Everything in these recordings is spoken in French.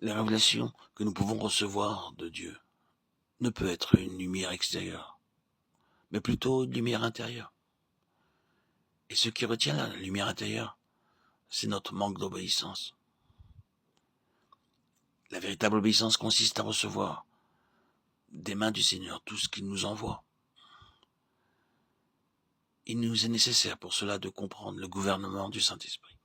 La révélation que nous pouvons recevoir de Dieu ne peut être une lumière extérieure, mais plutôt une lumière intérieure. Et ce qui retient la lumière intérieure, c'est notre manque d'obéissance. La véritable obéissance consiste à recevoir des mains du Seigneur tout ce qu'il nous envoie. Il nous est nécessaire pour cela de comprendre le gouvernement du Saint-Esprit.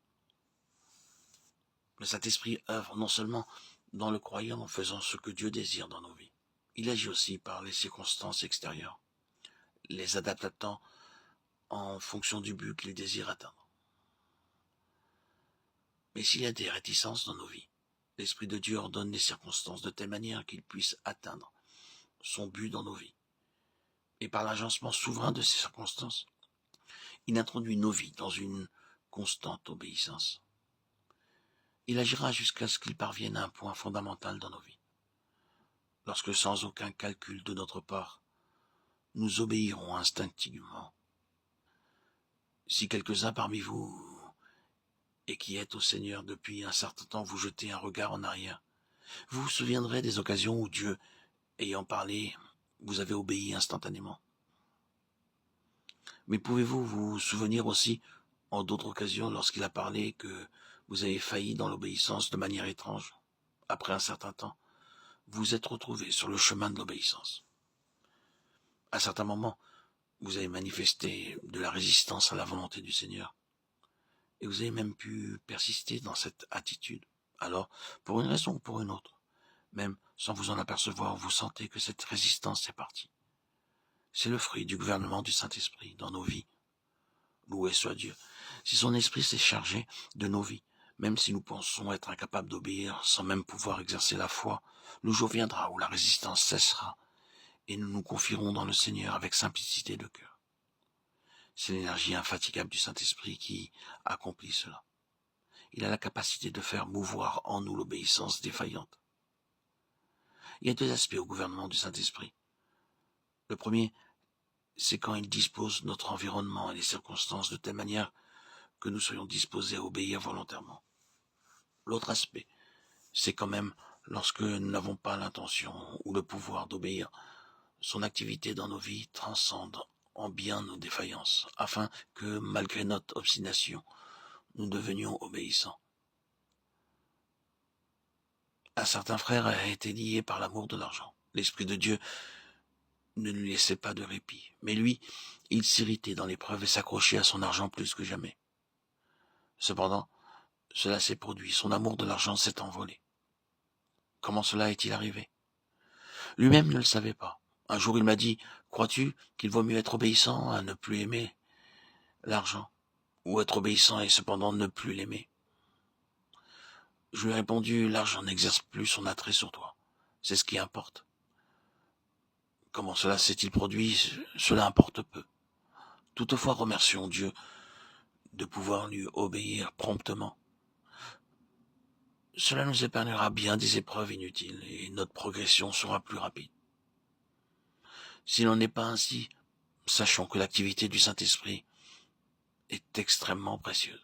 Le Saint-Esprit œuvre non seulement dans le croyant en faisant ce que Dieu désire dans nos vies, il agit aussi par les circonstances extérieures, les adaptant en fonction du but qu'il désire atteindre. Mais s'il y a des réticences dans nos vies, l'Esprit de Dieu ordonne les circonstances de telle manière qu'il puisse atteindre son but dans nos vies. Et par l'agencement souverain de ces circonstances, il introduit nos vies dans une constante obéissance. Il agira jusqu'à ce qu'il parvienne à un point fondamental dans nos vies. Lorsque sans aucun calcul de notre part, nous obéirons instinctivement. Si quelques-uns parmi vous, et qui êtes au Seigneur depuis un certain temps, vous jetez un regard en arrière, vous vous souviendrez des occasions où Dieu, ayant parlé, vous avez obéi instantanément. Mais pouvez-vous vous souvenir aussi, en d'autres occasions, lorsqu'il a parlé, que vous avez failli dans l'obéissance de manière étrange? Après un certain temps, vous vous êtes retrouvé sur le chemin de l'obéissance. À certains moments, vous avez manifesté de la résistance à la volonté du Seigneur. Et vous avez même pu persister dans cette attitude. Alors, pour une raison ou pour une autre, même sans vous en apercevoir, vous sentez que cette résistance est partie. C'est le fruit du gouvernement du Saint-Esprit dans nos vies. Loué soit Dieu. Si son esprit s'est chargé de nos vies, même si nous pensons être incapables d'obéir sans même pouvoir exercer la foi, le jour viendra où la résistance cessera et nous nous confierons dans le Seigneur avec simplicité de cœur. C'est l'énergie infatigable du Saint-Esprit qui accomplit cela. Il a la capacité de faire mouvoir en nous l'obéissance défaillante. Il y a deux aspects au gouvernement du Saint-Esprit. Le premier, c'est quand il dispose notre environnement et les circonstances de telle manière que nous soyons disposés à obéir volontairement. L'autre aspect, c'est quand même lorsque nous n'avons pas l'intention ou le pouvoir d'obéir. Son activité dans nos vies transcende en bien nos défaillances, afin que, malgré notre obstination, nous devenions obéissants. Un certain frère a été lié par l'amour de l'argent. L'Esprit de Dieu ne lui laissait pas de répit. Mais lui, il s'irritait dans l'épreuve et s'accrochait à son argent plus que jamais. Cependant, cela s'est produit. Son amour de l'argent s'est envolé. Comment cela est-il arrivé? Lui-même ne le savait pas. Un jour, il m'a dit, « Crois-tu qu'il vaut mieux être obéissant à ne plus aimer l'argent, ou être obéissant et cependant ne plus l'aimer ?» Je lui ai répondu, « L'argent n'exerce plus son attrait sur toi. C'est ce qui importe. » Comment cela s'est-il produit? Cela importe peu. Toutefois, remercions Dieu de pouvoir lui obéir promptement. Cela nous épargnera bien des épreuves inutiles et notre progression sera plus rapide. S'il n'en est pas ainsi, sachons que l'activité du Saint-Esprit est extrêmement précieuse.